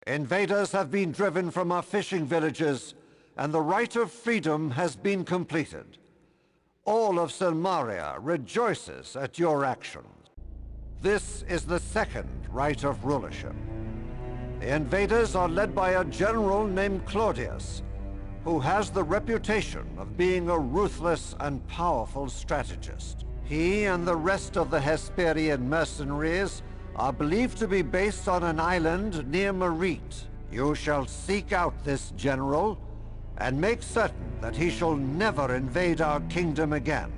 Invaders have been driven from our fishing villages, and the Rite of Freedom has been completed. All of Selmaria rejoices at your actions. This is the second Rite of Rulership. The invaders are led by a general named Claudius, who has the reputation of being a ruthless and powerful strategist. He and the rest of the Hesperian mercenaries are believed to be based on an island near Merite. You shall seek out this general and make certain that he shall never invade our kingdom again.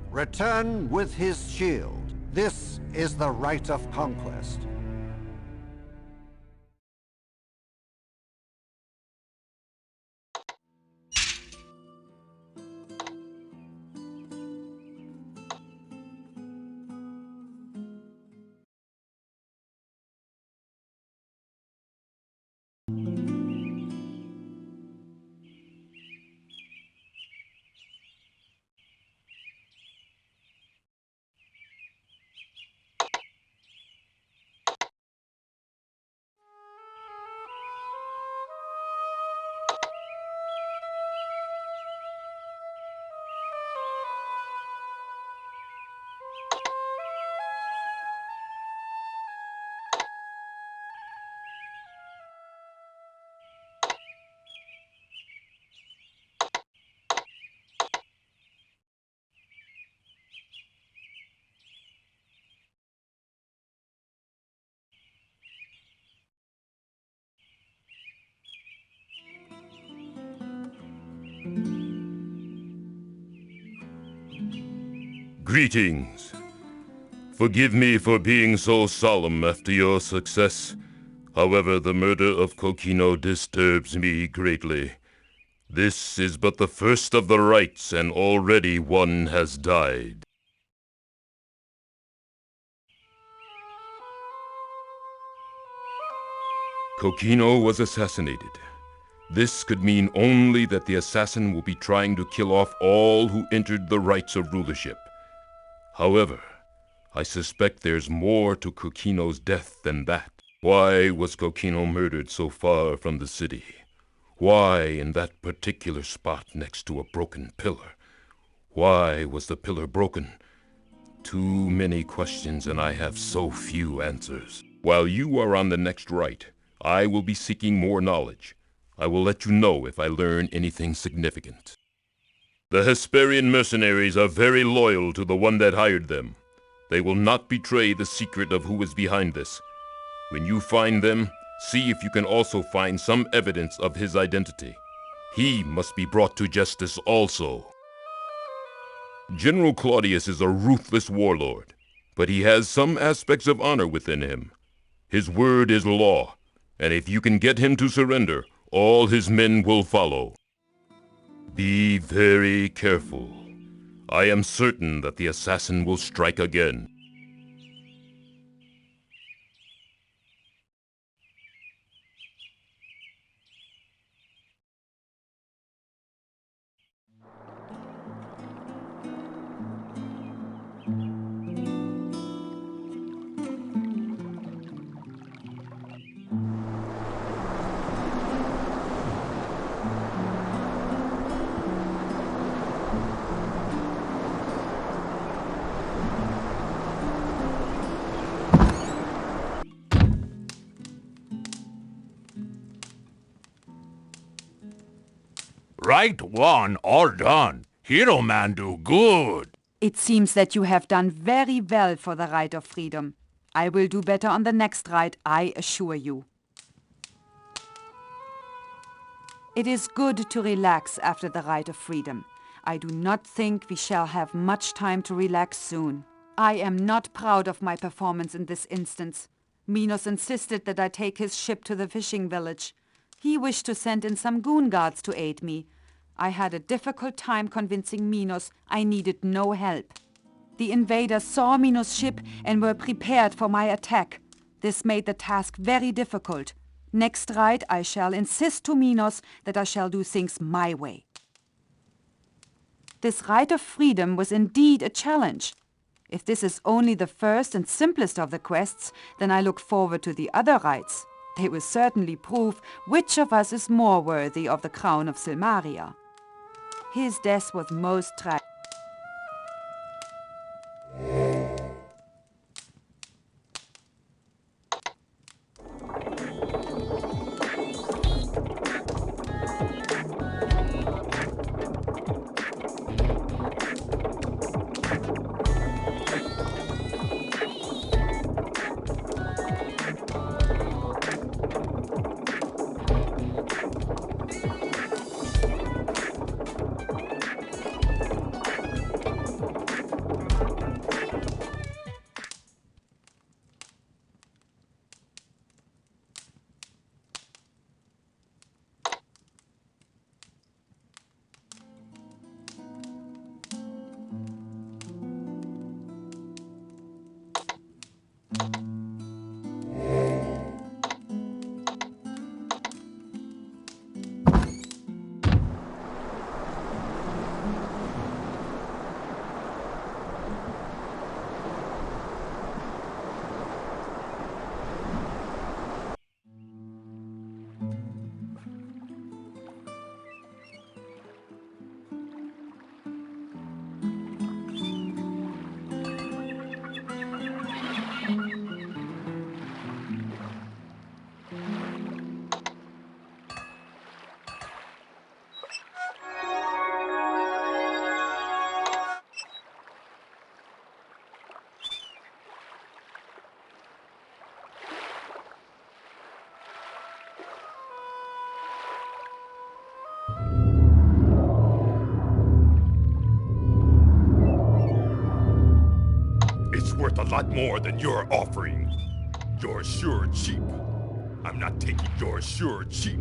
Return with his shield. This is the Rite of Conquest. Greetings. Forgive me for being so solemn after your success. However, the murder of Kokino disturbs me greatly. This is but the first of the rites, and already one has died. Kokino was assassinated. This could mean only that the assassin will be trying to kill off all who entered the rites of rulership. However, I suspect there's more to Kokino's death than that. Why was Kokino murdered so far from the city? Why in that particular spot next to a broken pillar? Why was the pillar broken? Too many questions, and I have so few answers. While you are on the next rite, I will be seeking more knowledge. I will let you know if I learn anything significant. The Hesperian mercenaries are very loyal to the one that hired them. They will not betray the secret of who is behind this. When you find them, see if you can also find some evidence of his identity. He must be brought to justice also. General Claudius is a ruthless warlord, but he has some aspects of honor within him. His word is law, and if you can get him to surrender, all his men will follow. Be very careful. I am certain that the assassin will strike again. Right one, all done. Hero man do good. It seems that you have done very well for the Rite of Freedom. I will do better on the next rite, I assure you. It is good to relax after the Rite of Freedom. I do not think we shall have much time to relax soon. I am not proud of my performance in this instance. Minos insisted that I take his ship to the fishing village. He wished to send in some goon guards to aid me. I had a difficult time convincing Minos I needed no help. The invaders saw Minos' ship and were prepared for my attack. This made the task very difficult. Next rite, I shall insist to Minos that I shall do things my way. This Rite of Freedom was indeed a challenge. If this is only the first and simplest of the quests, then I look forward to the other rites. They will certainly prove which of us is more worthy of the crown of Silmaria. His death was most tragic. Worth a lot more than you're offering. You're sure cheap. I'm not taking your sure cheap.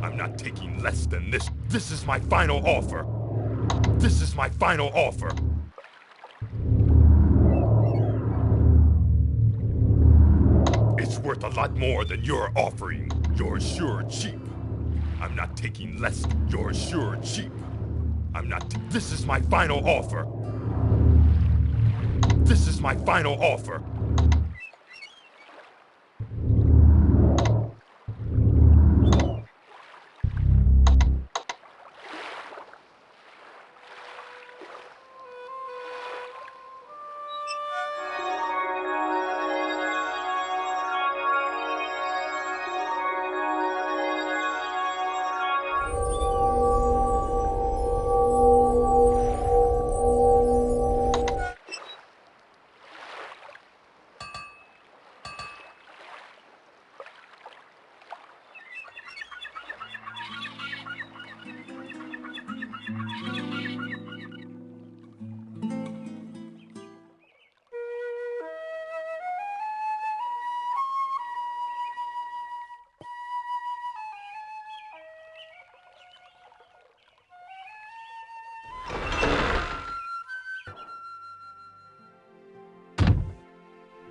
I'm not taking less than this. This is my final offer. This is my final offer. It's worth a lot more than you're offering. You're sure cheap. I'm not taking less. You're sure cheap. I'm not. This is my final offer. This is my final offer.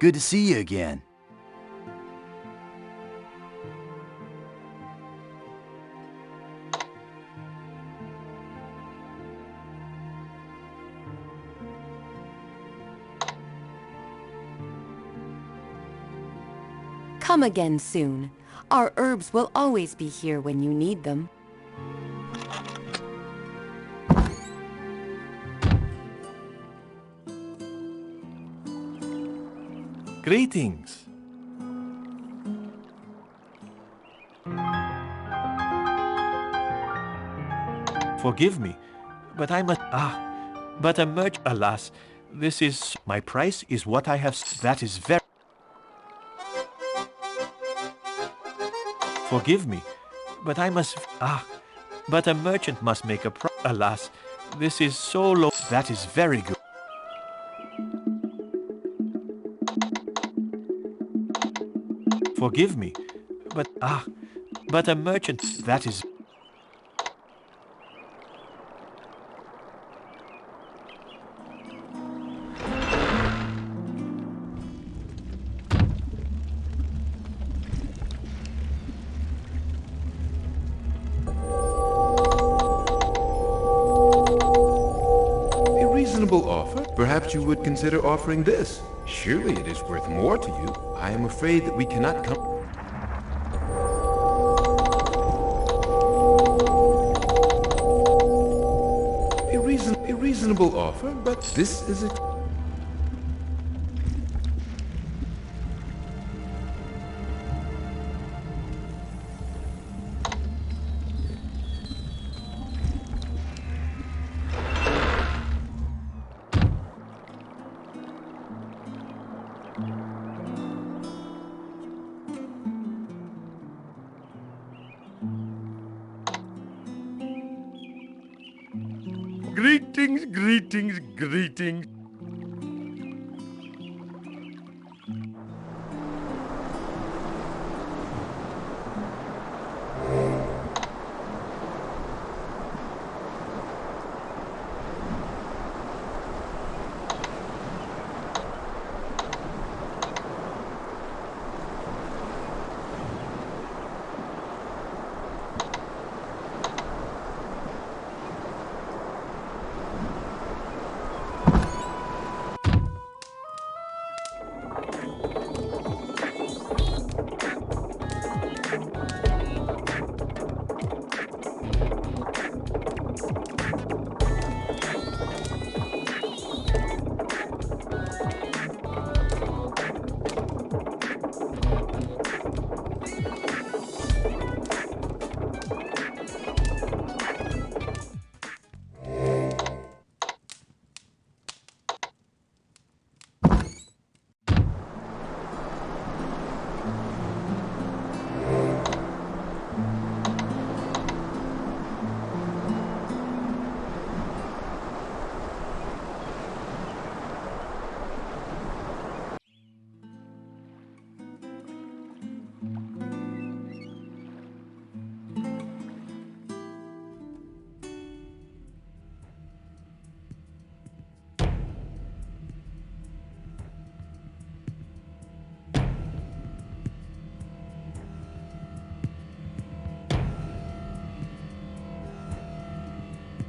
Good to see you again. Come again soon. Our herbs will always be here when you need them. Greetings. Forgive me, but I must... but a merch... Alas, this is... My price is what I have... That is very... Forgive me, but I must... but a merchant must make a price. Alas, this is so low... That is very good. Forgive me, but a merchant... That is... Offer? Perhaps you would consider offering this. Surely it is worth more to you. I am afraid that we cannot come... a reasonable offer, but this is a... Greetings, greetings, greetings.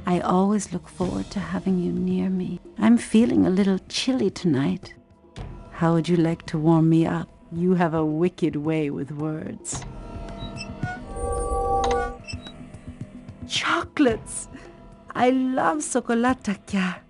I always look forward to having you near me. I'm feeling a little chilly tonight. How would you like to warm me up? You have a wicked way with words. Chocolates! I love chocolatakia.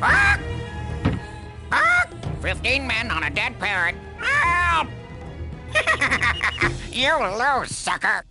Ah! Ah! 15 men on a dead parrot. Help! You lose, sucker!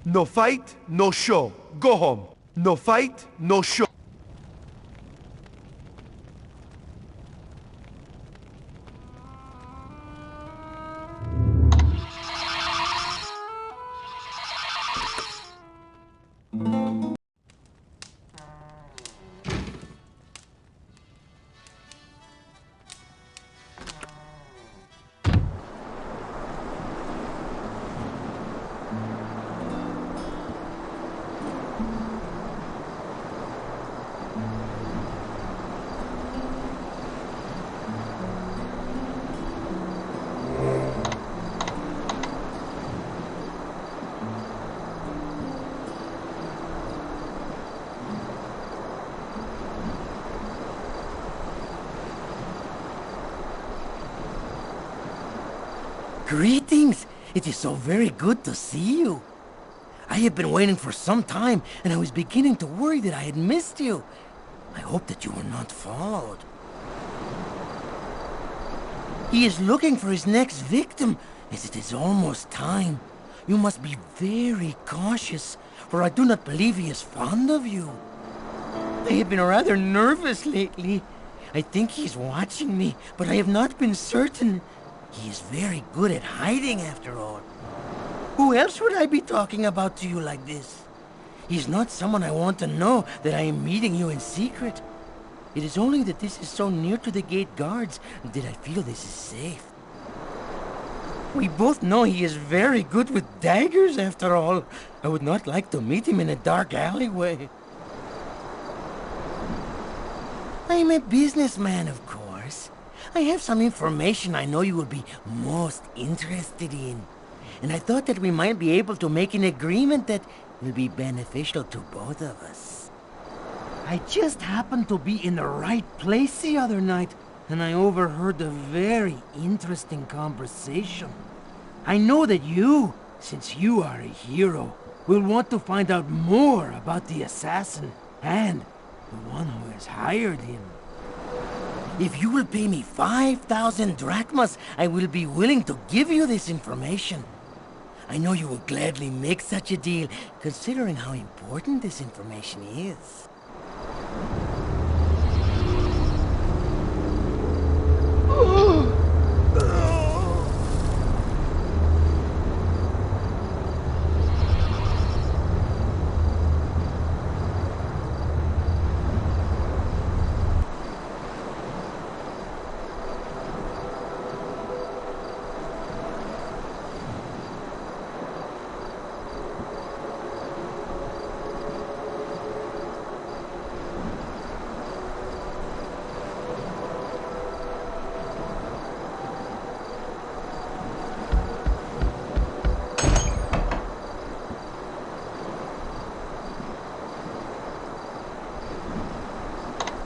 No fight, no show. Go home. No fight, no show. Greetings! It is so very good to see you. I have been waiting for some time, and I was beginning to worry that I had missed you. I hope that you were not followed. He is looking for his next victim, as it is almost time. You must be very cautious, for I do not believe he is fond of you. I have been rather nervous lately. I think he is watching me, but I have not been certain. He is very good at hiding, after all. Who else would I be talking about to you like this? He's not someone I want to know that I am meeting you in secret. It is only that this is so near to the gate guards that I feel this is safe. We both know he is very good with daggers, after all. I would not like to meet him in a dark alleyway. I am a businessman, of course. I have some information I know you will be most interested in. And I thought that we might be able to make an agreement that will be beneficial to both of us. I just happened to be in the right place the other night, and I overheard a very interesting conversation. I know that you, since you are a hero, will want to find out more about the assassin and the one who has hired him. If you will pay me 5,000 drachmas, I will be willing to give you this information. I know you will gladly make such a deal, considering how important this information is.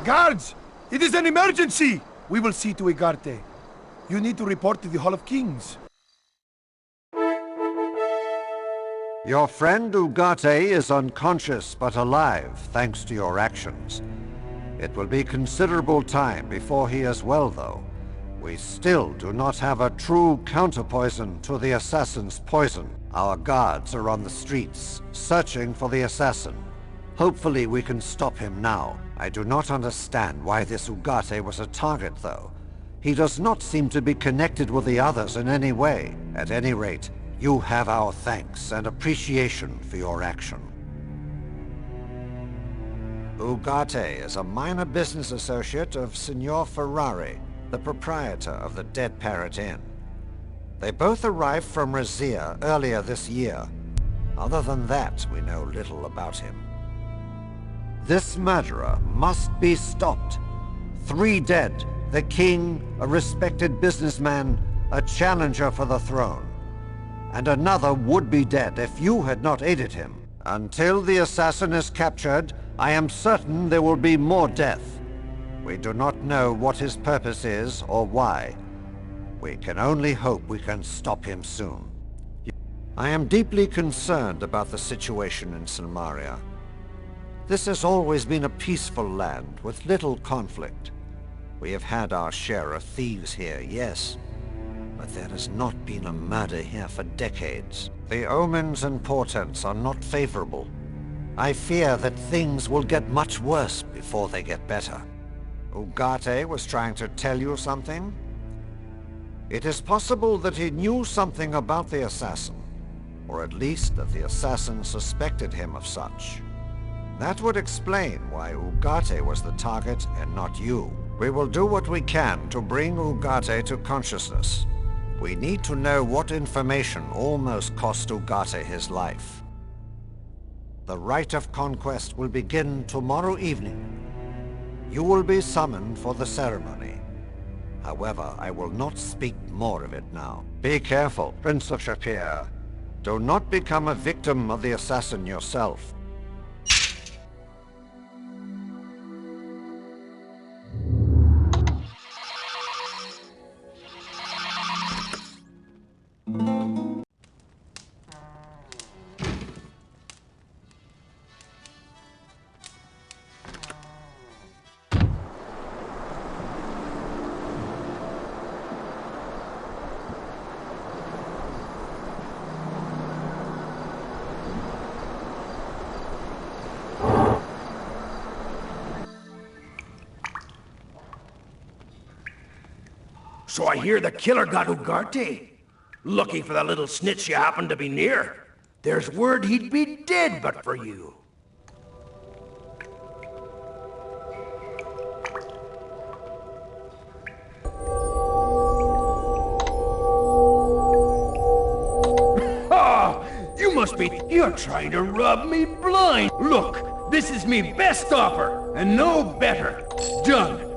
Guards! It is an emergency! We will see to Ugarte. You need to report to the Hall of Kings. Your friend Ugarte is unconscious but alive, thanks to your actions. It will be considerable time before he is well, though. We still do not have a true counterpoison to the assassin's poison. Our guards are on the streets, searching for the assassin. Hopefully we can stop him now. I do not understand why this Ugarte was a target, though. He does not seem to be connected with the others in any way. At any rate, you have our thanks and appreciation for your action. Ugarte is a minor business associate of Signor Ferrari, the proprietor of the Dead Parrot Inn. They both arrived from Razia earlier this year. Other than that, we know little about him. This murderer must be stopped. 3 dead, the king, a respected businessman, a challenger for the throne. And another would be dead if you had not aided him. Until the assassin is captured, I am certain there will be more death. We do not know what his purpose is or why. We can only hope we can stop him soon. I am deeply concerned about the situation in Silmaria. This has always been a peaceful land with little conflict. We have had our share of thieves here, yes. but there has not been a murder here for decades. The omens and portents are not favorable. I fear that things will get much worse before they get better. Ugarte was trying to tell you something? It is possible that he knew something about the assassin, or at least that the assassin suspected him of such. That would explain why Ugarte was the target and not you. We will do what we can to bring Ugarte to consciousness. We need to know what information almost cost Ugarte his life. The Rite of Conquest will begin tomorrow evening. You will be summoned for the ceremony. However, I will not speak more of it now. Be careful, Prince of Shapir. Do not become a victim of the assassin yourself. So I hear the killer got Ugarte. Lucky for the little snitch you happened to be near. There's word he'd be dead but for you. Ha! You must be... You're trying to rub me blind. Look, this is me best offer, and no better. Done.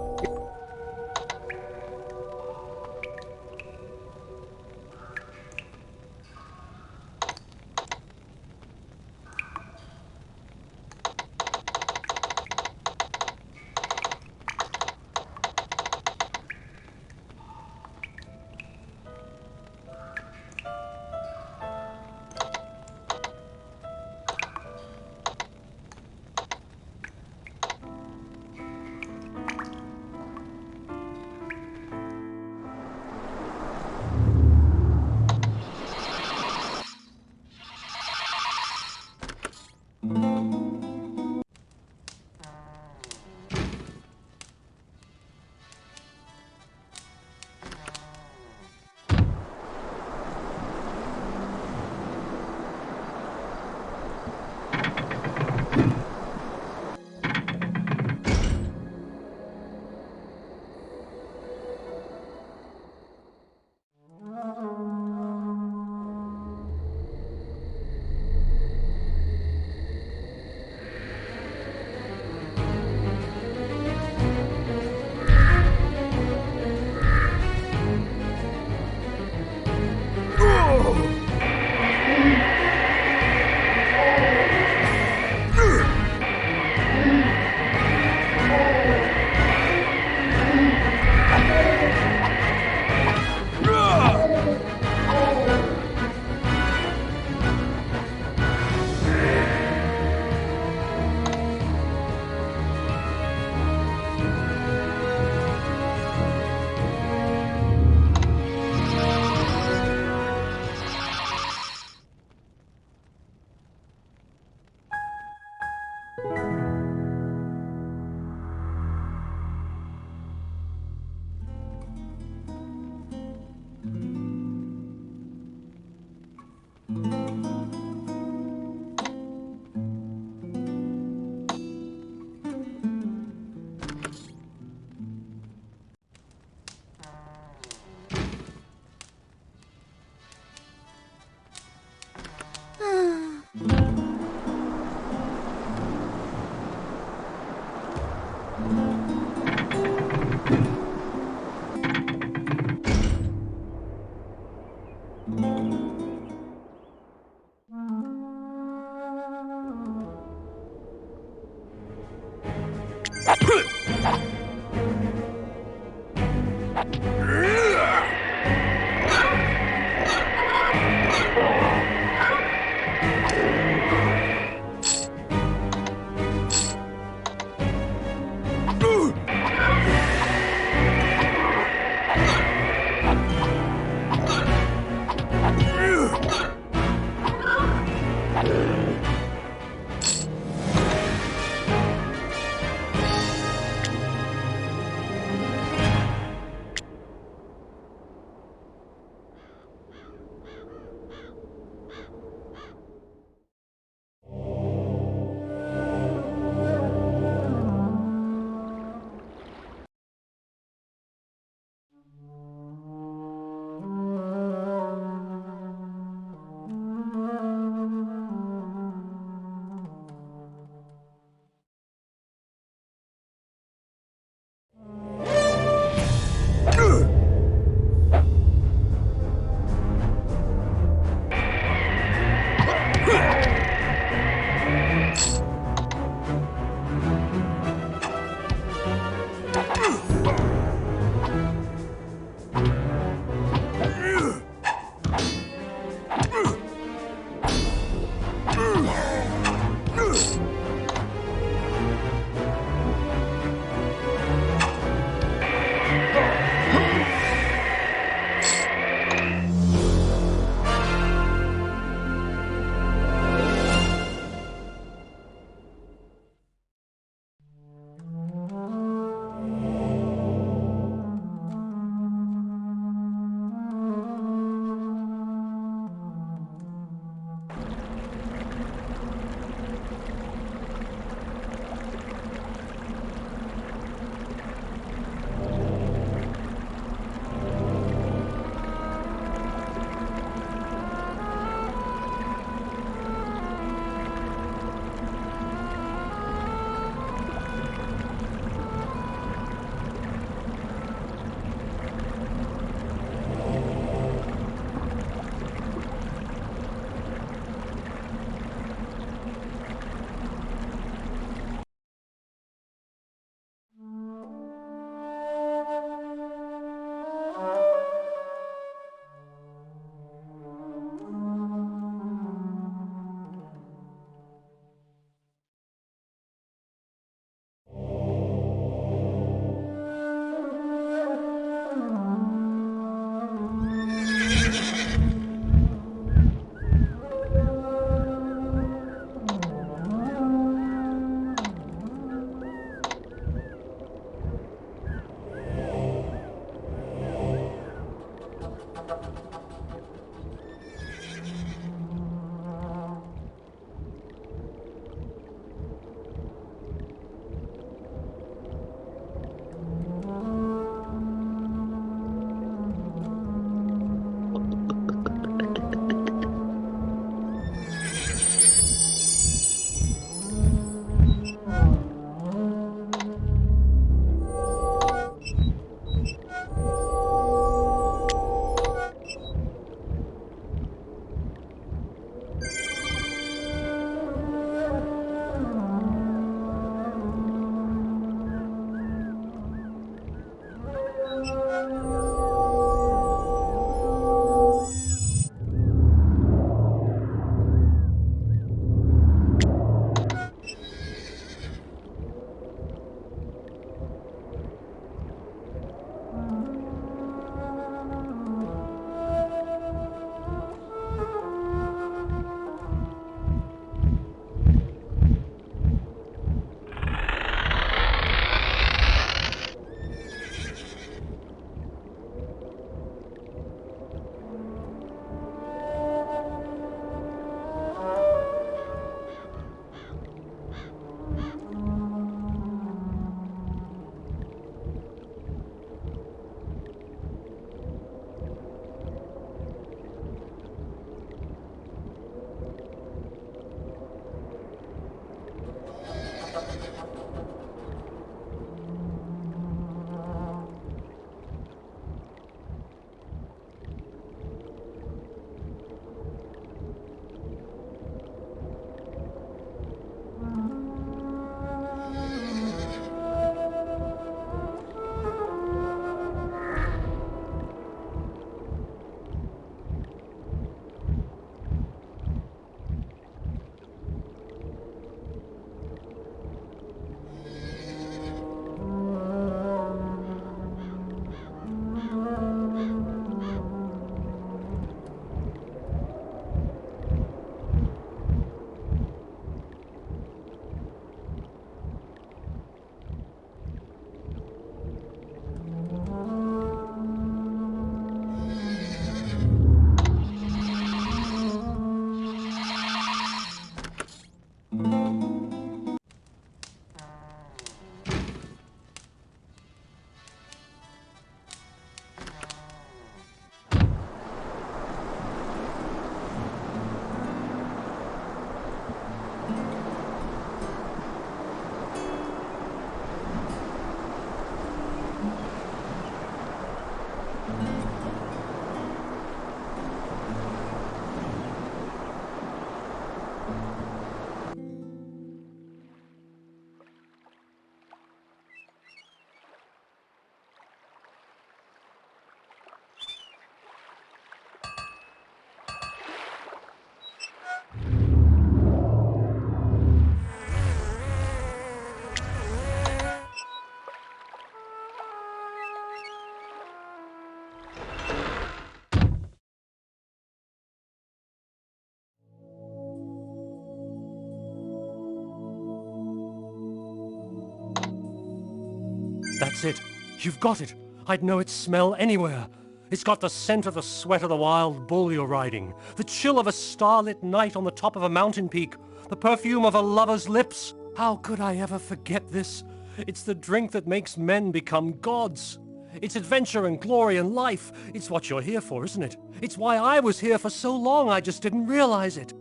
That's it. You've got it. I'd know its smell anywhere. It's got the scent of the sweat of the wild bull you're riding, the chill of a starlit night on the top of a mountain peak, the perfume of a lover's lips. How could I ever forget this? It's the drink that makes men become gods. It's adventure and glory and life. It's what you're here for, isn't it? It's why I was here for so long, I just didn't realize it.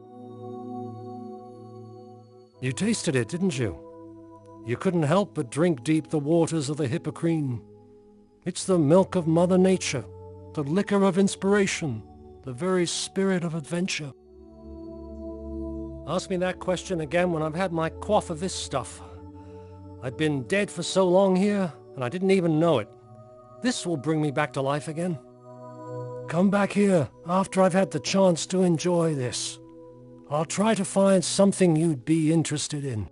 You tasted it, didn't you? You couldn't help but drink deep the waters of the Hippocrene. It's the milk of Mother Nature, the liquor of inspiration, the very spirit of adventure. Ask me that question again when I've had my quaff of this stuff. I've been dead for so long here, and I didn't even know it. This will bring me back to life again. Come back here after I've had the chance to enjoy this. I'll try to find something you'd be interested in.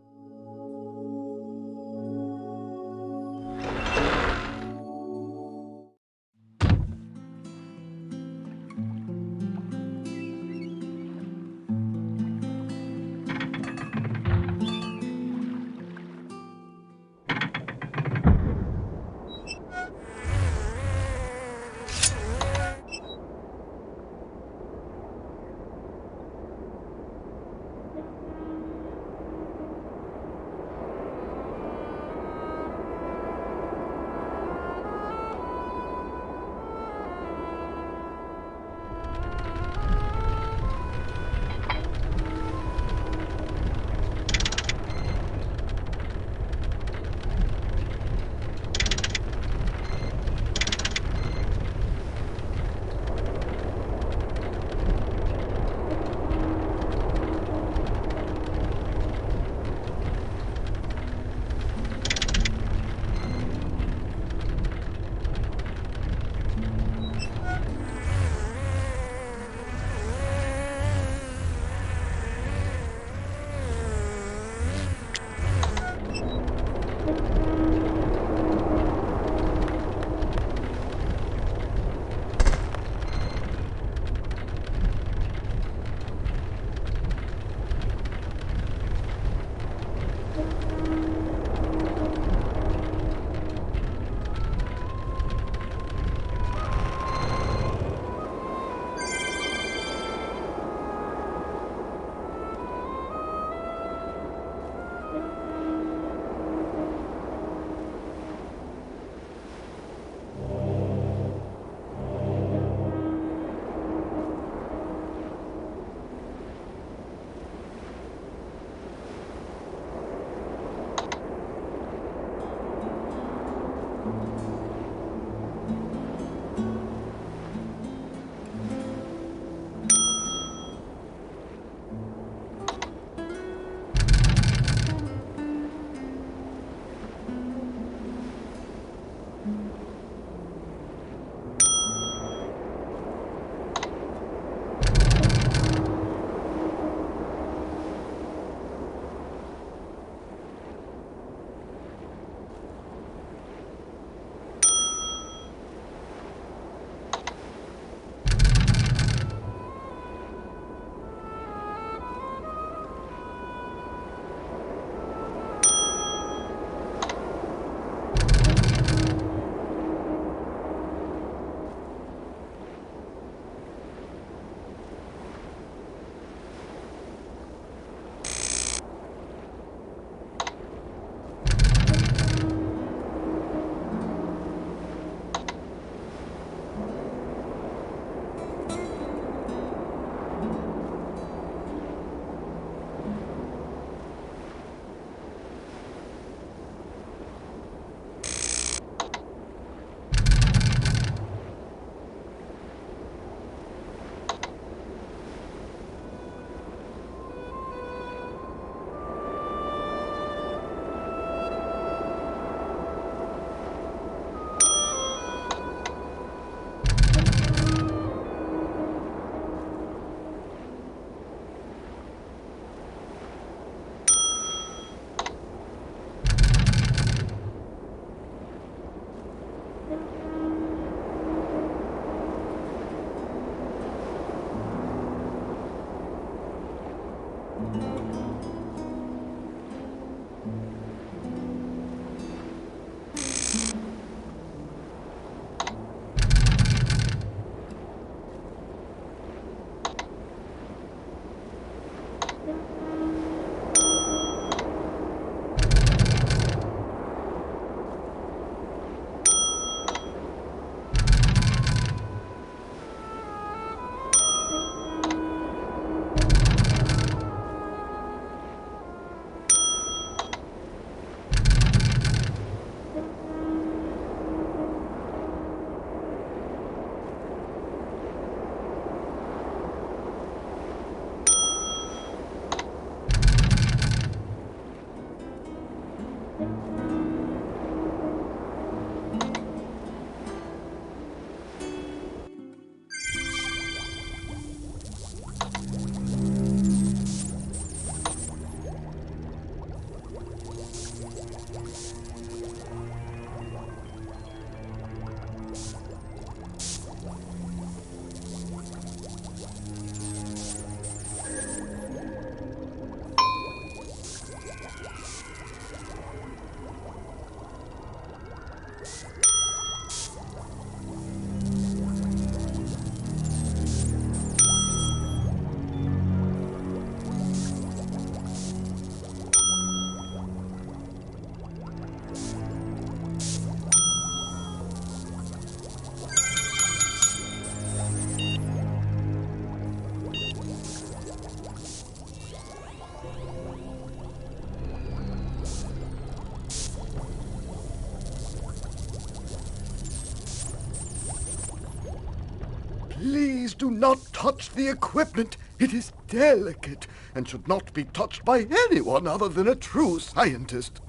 Please do not touch the equipment. It is delicate and should not be touched by anyone other than a true scientist.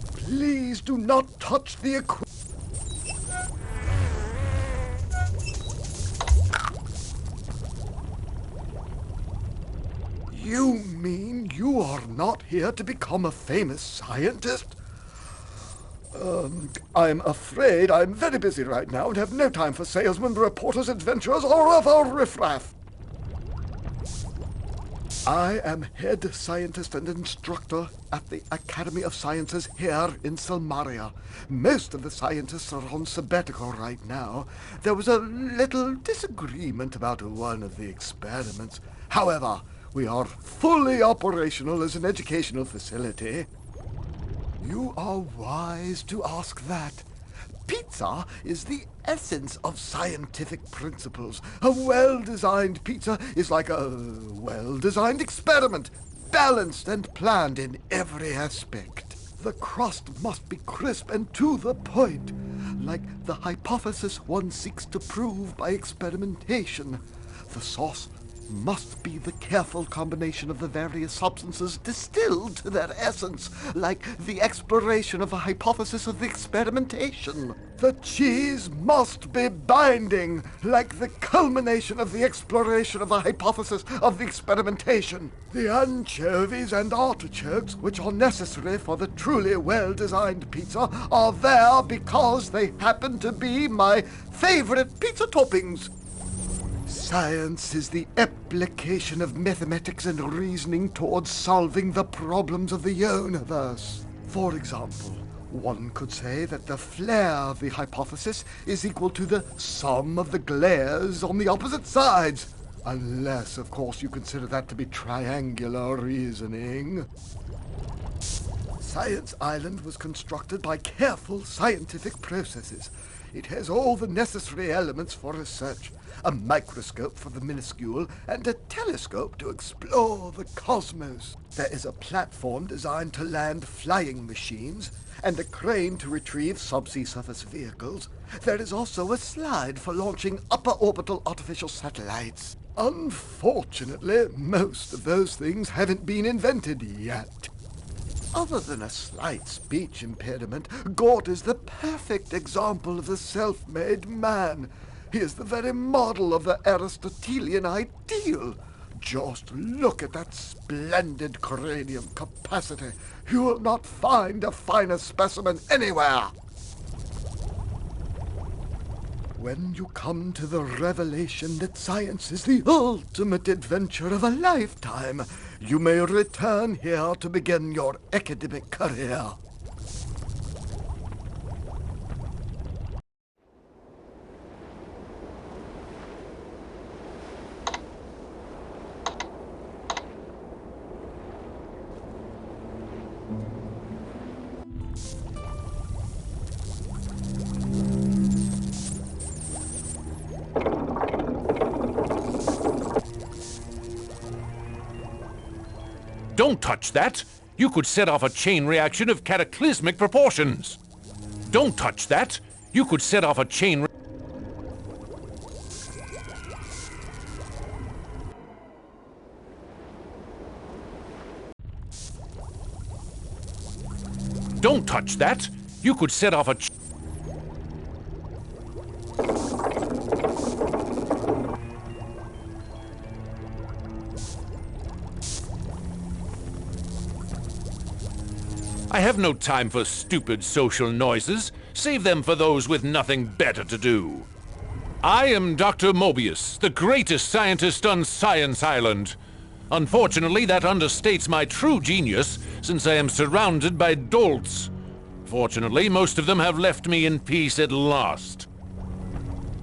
Please do not touch the equipment. You mean you are not here to become a famous scientist? I'm afraid I'm very busy right now and have no time for salesmen, reporters, adventurers, or other riffraff. I am head scientist and instructor at the Academy of Sciences here in Selmaria. Most of the scientists are on sabbatical right now. There was a little disagreement about one of the experiments. However, we are fully operational as an educational facility. You are wise to ask that. Pizza is the essence of scientific principles. A well-designed pizza is like a well-designed experiment, balanced and planned in every aspect. The crust must be crisp and to the point, like the hypothesis one seeks to prove by experimentation. The sauce must be the careful combination of the various substances distilled to their essence, like the exploration of a hypothesis of the experimentation. The cheese must be binding, like the culmination of the exploration of the hypothesis of the experimentation. The anchovies and artichokes, which are necessary for the truly well-designed pizza, are there because they happen to be my favorite pizza toppings. Science is the application of mathematics and reasoning towards solving the problems of the universe. For example, one could say that the flare of the hypothesis is equal to the sum of the glares on the opposite sides. Unless, of course, you consider that to be triangular reasoning. Science Island was constructed by careful scientific processes. It has all the necessary elements for research. A microscope for the minuscule, and a telescope to explore the cosmos. There is a platform designed to land flying machines, and a crane to retrieve subsea surface vehicles. There is also a slide for launching upper orbital artificial satellites. Unfortunately, most of those things haven't been invented yet. Other than a slight speech impediment, Gort is the perfect example of the self-made man. He is the very model of the Aristotelian ideal. Just look at that splendid cranium capacity. You will not find a finer specimen anywhere. When you come to the revelation that science is the ultimate adventure of a lifetime, you may return here to begin your academic career. Don't touch that! You could set off a chain reaction of cataclysmic proportions! Don't touch that! You could set off a chain Don't touch that! You could set off a I have no time for stupid social noises. Save them for those with nothing better to do. I am Dr. Mobius, the greatest scientist on Science Island. Unfortunately, that understates my true genius, since I am surrounded by dolts. Fortunately, most of them have left me in peace at last.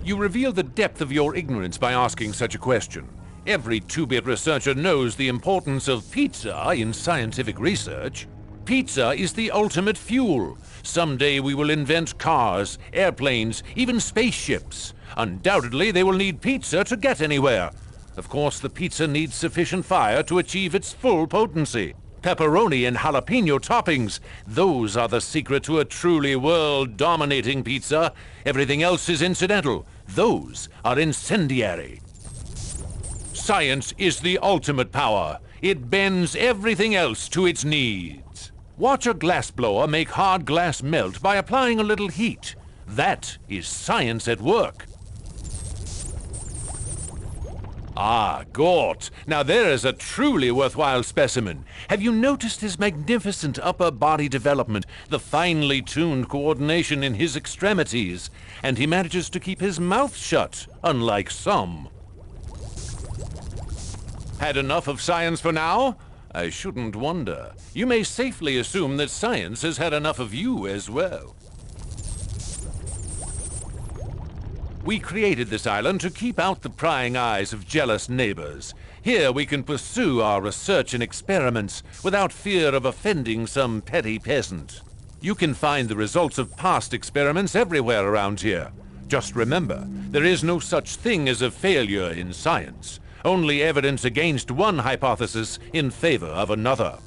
You reveal the depth of your ignorance by asking such a question. Every two-bit researcher knows the importance of pizza in scientific research. Pizza is the ultimate fuel. Someday we will invent cars, airplanes, even spaceships. Undoubtedly, they will need pizza to get anywhere. Of course, the pizza needs sufficient fire to achieve its full potency. Pepperoni and jalapeno toppings. Those are the secret to a truly world-dominating pizza. Everything else is incidental. Those are incendiary. Science is the ultimate power. It bends everything else to its needs. Watch a glassblower make hard glass melt by applying a little heat. That is science at work. Ah, Gort. Now there is a truly worthwhile specimen. Have you noticed his magnificent upper body development, the finely tuned coordination in his extremities? And he manages to keep his mouth shut, unlike some. Had enough of science for now? I shouldn't wonder. You may safely assume that science has had enough of you as well. We created this island to keep out the prying eyes of jealous neighbors. Here we can pursue our research and experiments without fear of offending some petty peasant. You can find the results of past experiments everywhere around here. Just remember, there is no such thing as a failure in science. Only evidence against one hypothesis in favor of another.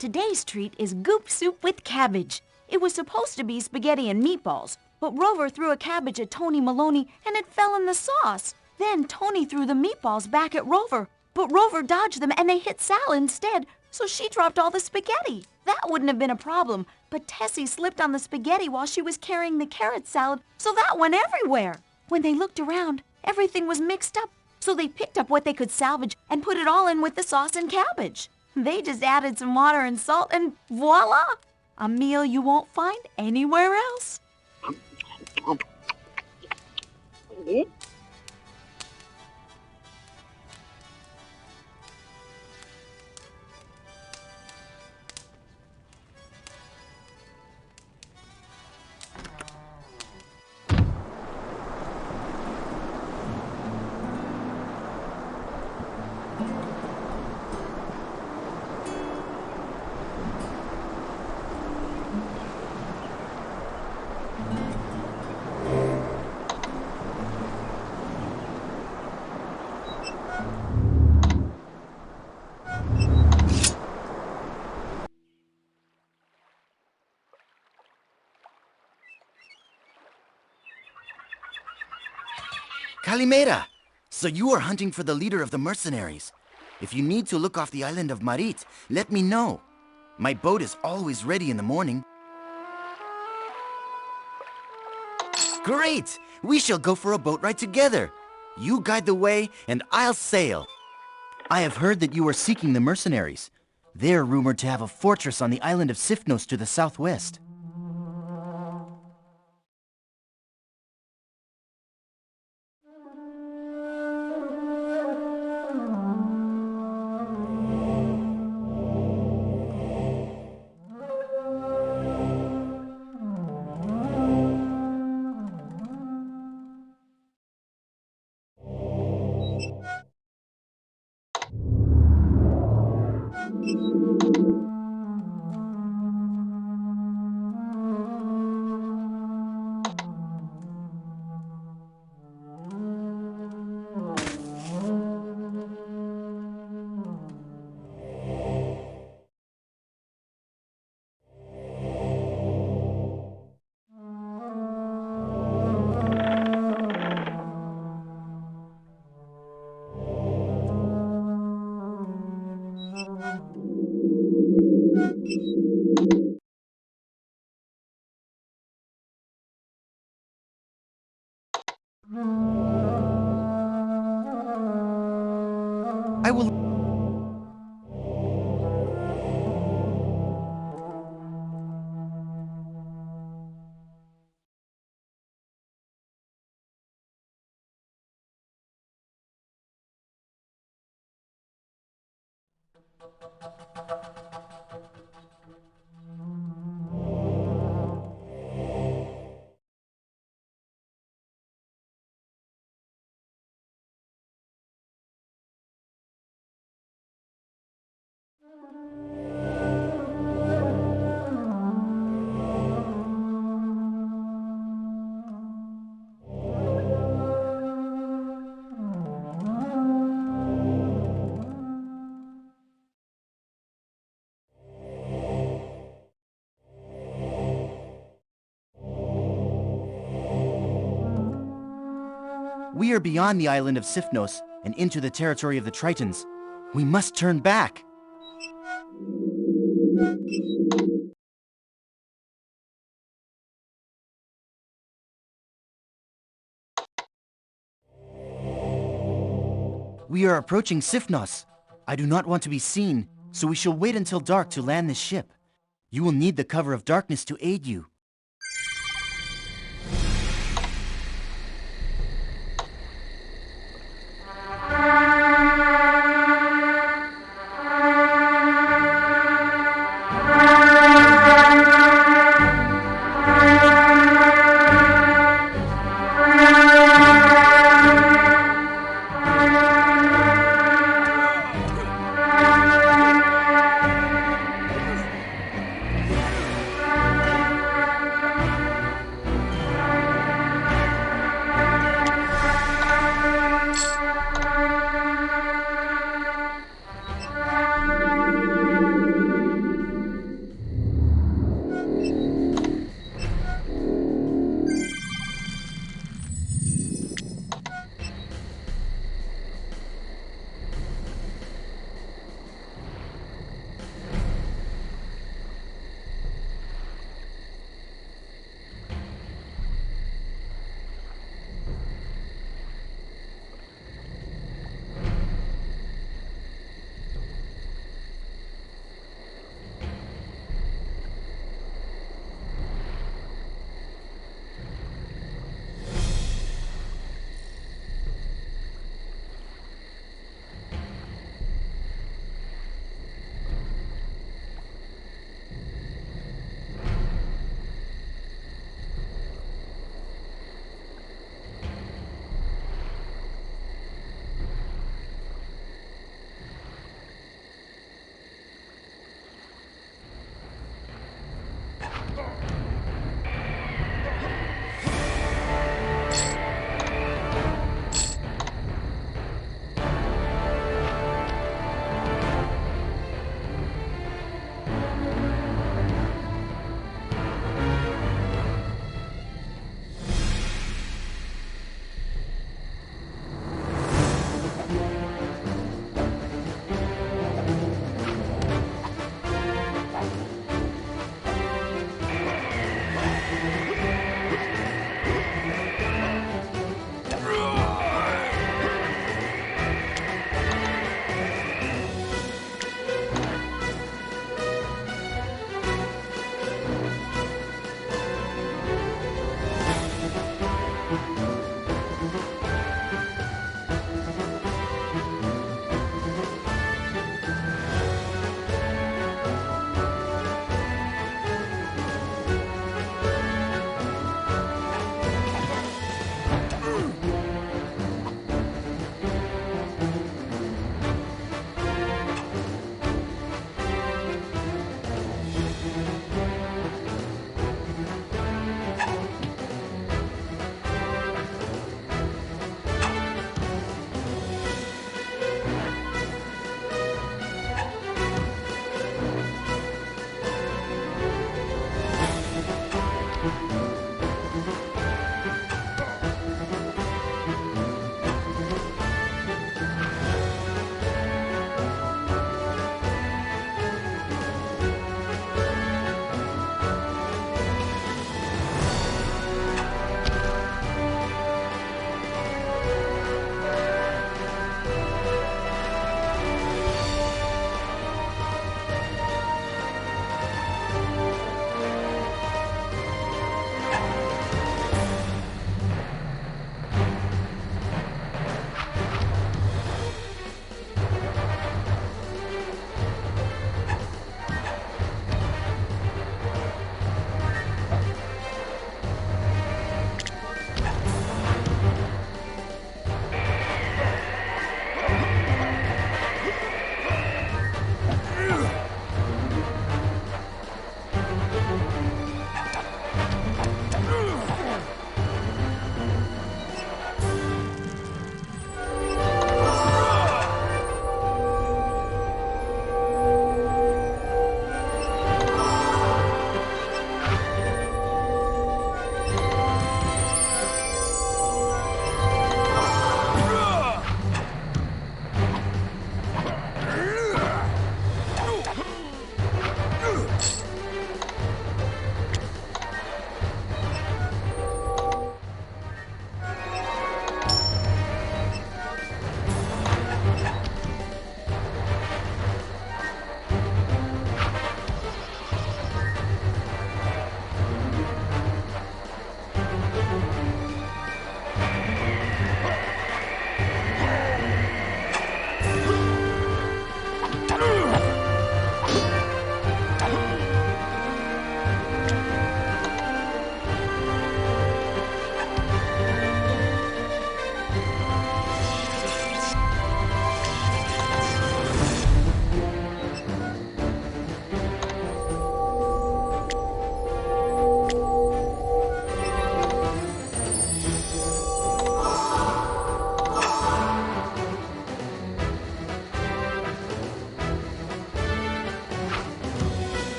Today's treat is goop soup with cabbage. It was supposed to be spaghetti and meatballs, but Rover threw a cabbage at Tony Maloney and it fell in the sauce. Then Tony threw the meatballs back at Rover, but Rover dodged them and they hit Sal instead, so she dropped all the spaghetti. That wouldn't have been a problem, but Tessie slipped on the spaghetti while she was carrying the carrot salad, so that went everywhere. When they looked around, everything was mixed up, so they picked up what they could salvage and put it all in with the sauce and cabbage. They just added some water and salt and voila! A meal you won't find anywhere else. Calimera! So you are hunting for the leader of the mercenaries. If you need to look off the island of Marit, let me know. My boat is always ready in the morning. Great! We shall go for a boat ride together. You guide the way, and I'll sail. I have heard that you are seeking the mercenaries. They are rumored to have a fortress on the island of Syfnos to the southwest. I will... We are beyond the island of Syfnos and into the territory of the Tritons. We must turn back. We are approaching Syfnos. I do not want to be seen, so we shall wait until dark to land this ship. You will need the cover of darkness to aid you.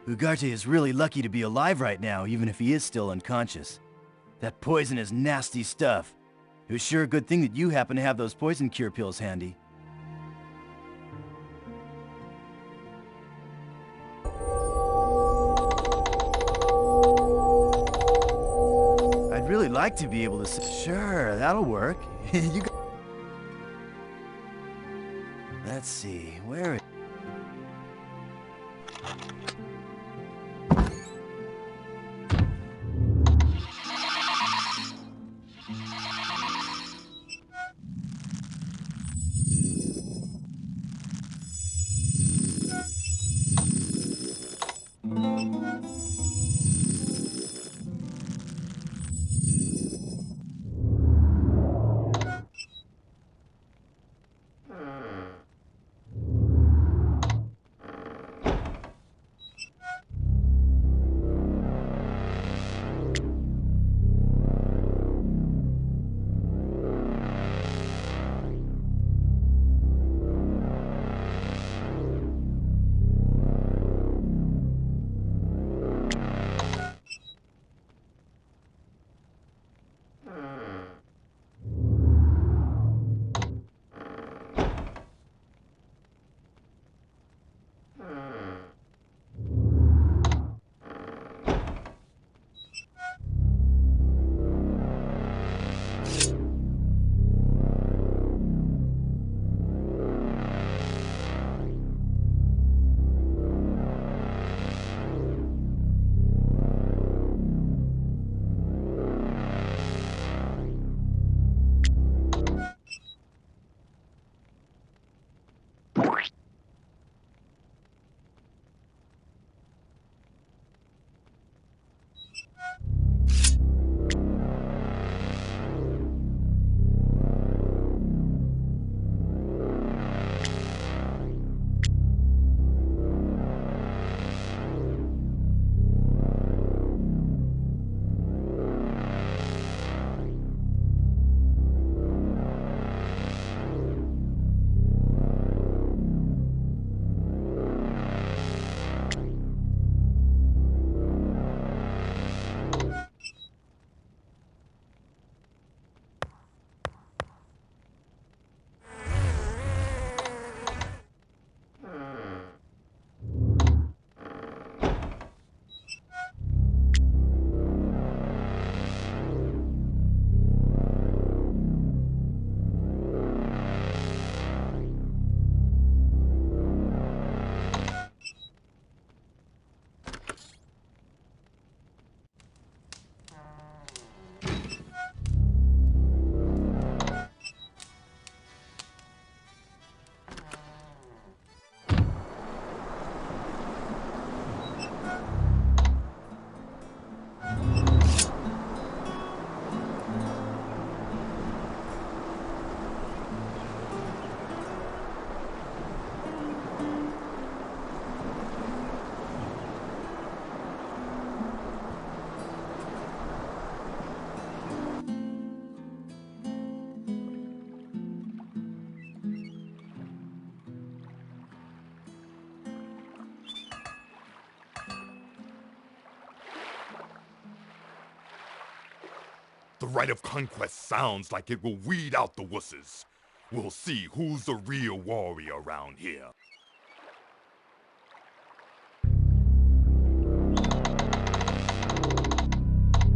Ugarte is really lucky to be alive right now, even if he is still unconscious. That poison is nasty stuff. It was sure a good thing that you happen to have those poison cure pills handy. I'd really like to be able to say, sure, that'll work. Let's see, where is... The Rite of Conquest sounds like it will weed out the wusses. We'll see who's the real warrior around here.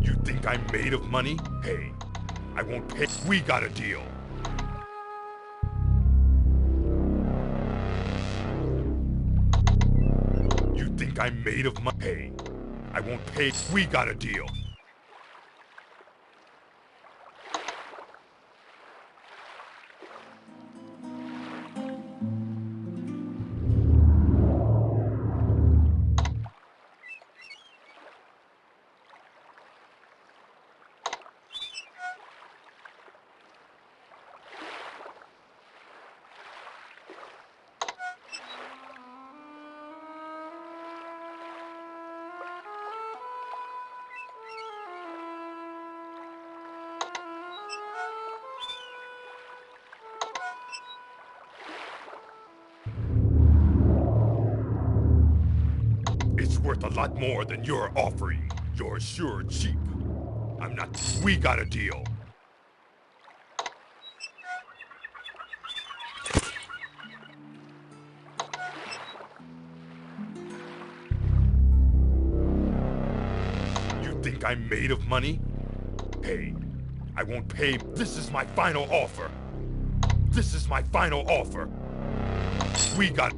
You think I'm made of money? Hey, I won't pay. We got a deal. You think I'm made of money? Hey, I won't pay. We got a deal. worth a lot more than you're offering. You're sure cheap. I'm not... We got a deal. You think I'm made of money? Hey, I won't pay. This is my final offer. This is my final offer. We got...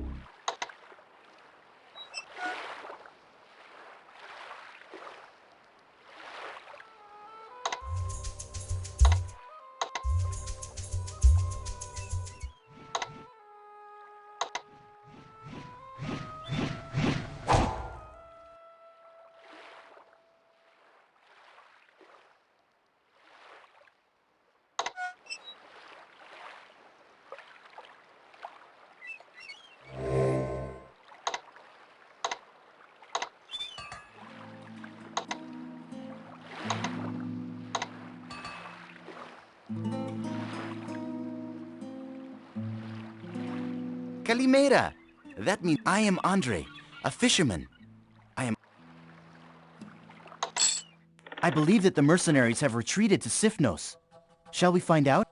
Calimera! That means I am Andre, a fisherman. I believe that the mercenaries have retreated to Syfnos. Shall we find out?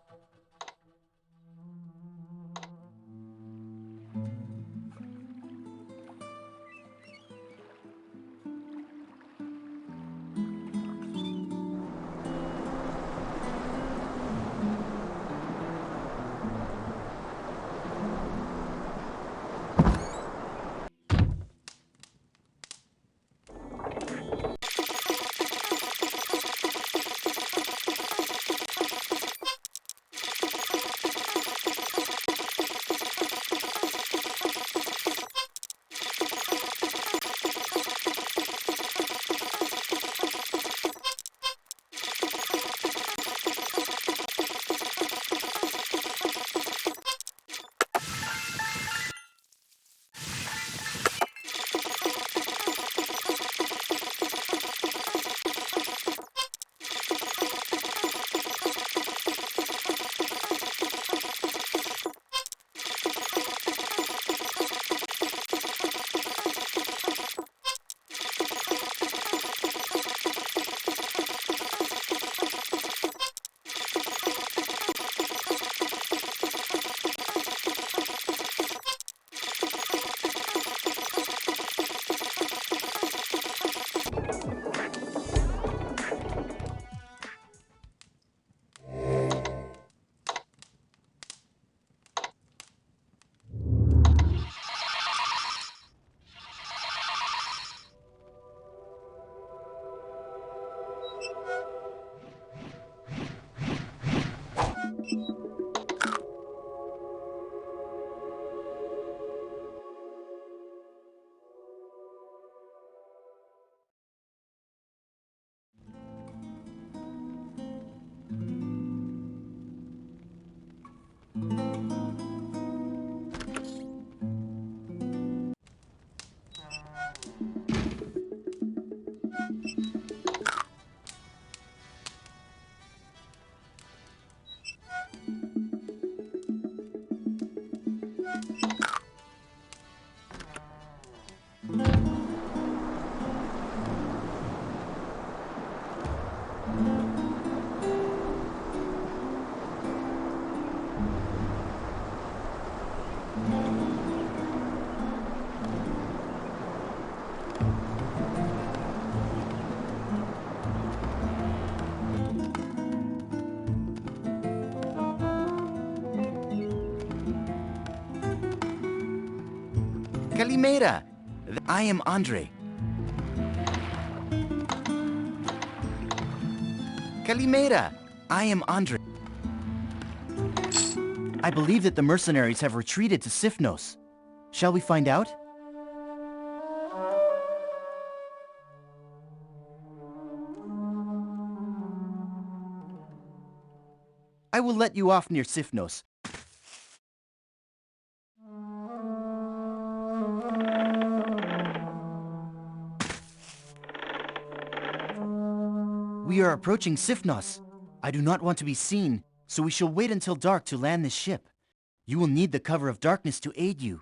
Calimera! I am Andre. Calimera! I am Andre. I believe that the mercenaries have retreated to Syfnos. Shall we find out? I will let you off near Syfnos. We are approaching Syfnos. I do not want to be seen, so we shall wait until dark to land this ship. You will need the cover of darkness to aid you.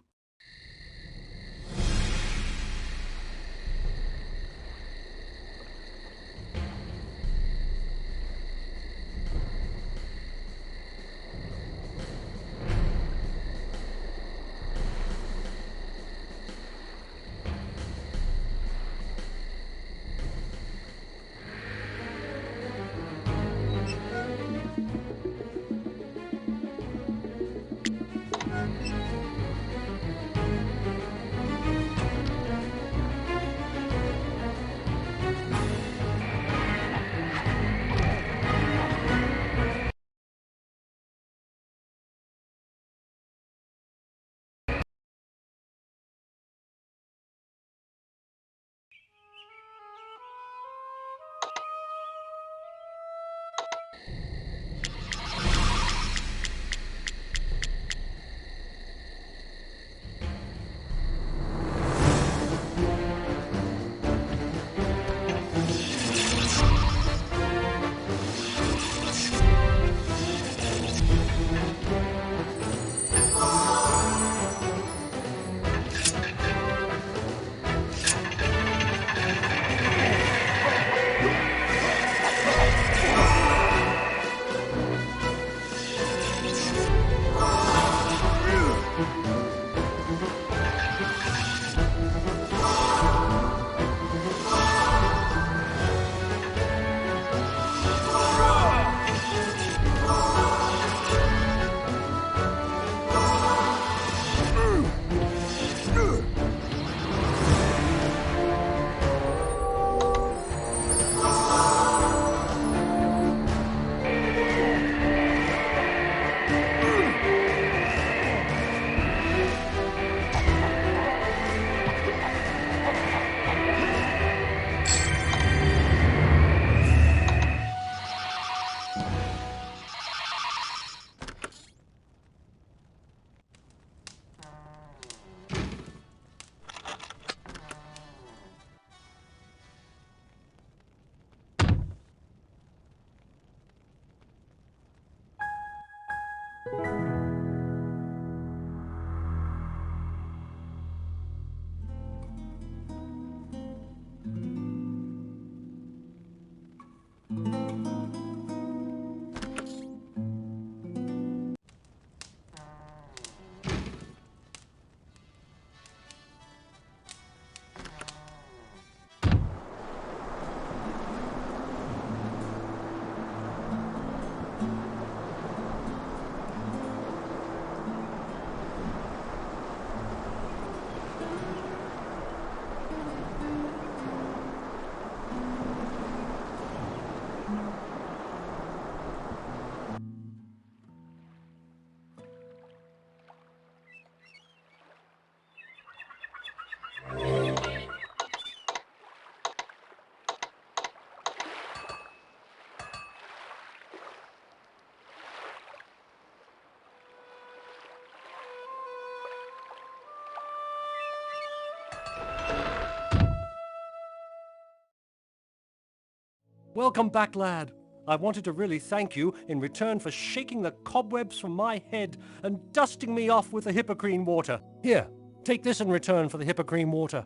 Welcome back, lad. I wanted to really thank you in return for shaking the cobwebs from my head and dusting me off with the Hippocrene water. Here, take this in return for the Hippocrene water.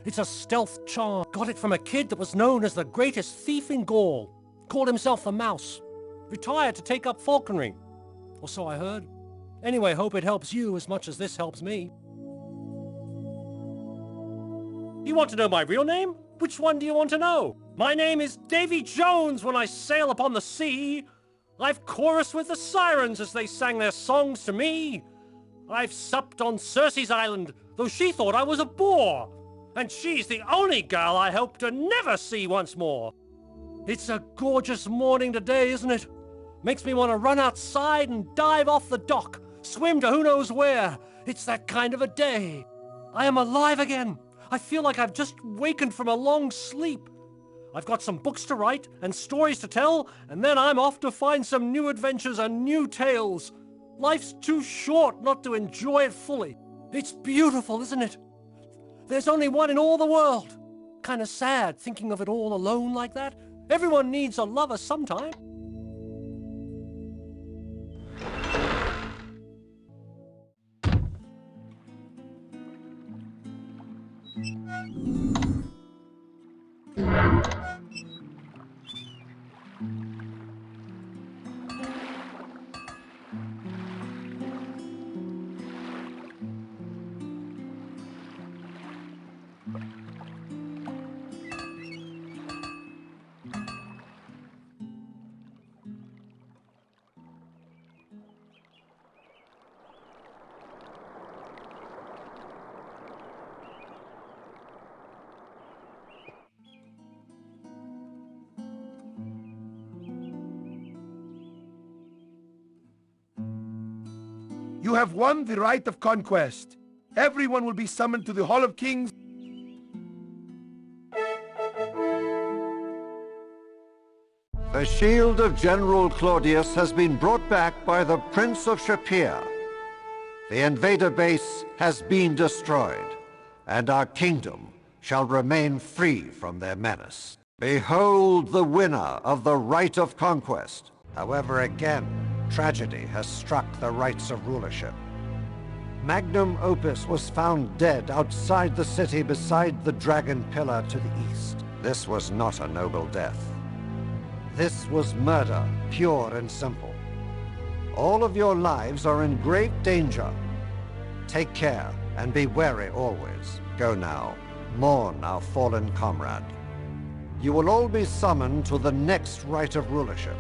It's a stealth charm. Got it from a kid that was known as the greatest thief in Gaul. Called himself the Mouse. Retired to take up falconry. Or so I heard. Anyway, hope it helps you as much as this helps me. You want to know my real name? Which one do you want to know? My name is Davy Jones when I sail upon the sea. I've chorused with the sirens as they sang their songs to me. I've supped on Circe's island, though she thought I was a boar. And she's the only girl I hope to never see once more. It's a gorgeous morning today, isn't it? Makes me want to run outside and dive off the dock, swim to who knows where. It's that kind of a day. I am alive again. I feel like I've just wakened from a long sleep. I've got some books to write and stories to tell, and then I'm off to find some new adventures and new tales. Life's too short not to enjoy it fully. It's beautiful, isn't it? There's only one in all the world. Kind of sad thinking of it all alone like that. Everyone needs a lover sometime. You have won the Rite of Conquest. Everyone will be summoned to the Hall of Kings. The shield of General Claudius has been brought back by the Prince of Shapir. The invader base has been destroyed, and our kingdom shall remain free from their menace. Behold the winner of the Rite of Conquest. However, again, tragedy has struck the rights of rulership. Magnum Opus was found dead outside the city beside the Dragon Pillar to the east. This was not a noble death. This was murder, pure and simple. All of your lives are in great danger. Take care and be wary always. Go now, mourn our fallen comrade. You will all be summoned to the next Rite of Rulership.